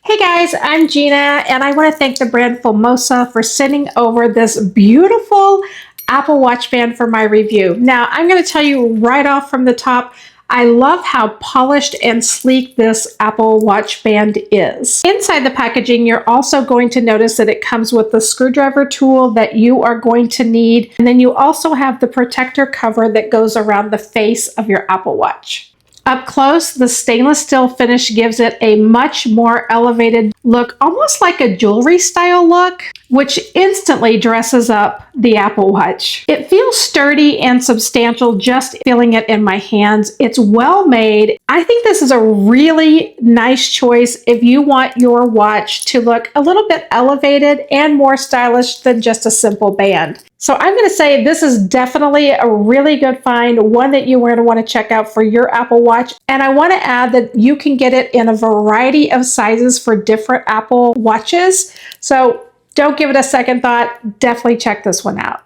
Hey guys, I'm Gina, and I want to thank the brand Fullmosa for sending over this beautiful Apple Watch band for my review. Now, I'm going to tell you right off from the top, I love how polished and sleek this Apple Watch band is. Inside the packaging, you're also going to notice that it comes with the screwdriver tool that you are going to need, and then you also have the protector cover that goes around the face of your Apple Watch. Up close, the stainless steel finish gives it a much more elevated look, almost like a jewelry style look, which instantly dresses up the Apple Watch. It feels sturdy and substantial just feeling it in my hands. It's well made. I think this is a really nice choice if you want your watch to look a little bit elevated and more stylish than just a simple band. So I'm going to say this is definitely a really good find, one that you're going to want to check out for your Apple Watch. And I want to add that you can get it in a variety of sizes for different Apple Watches. So don't give it a second thought. Definitely check this one out.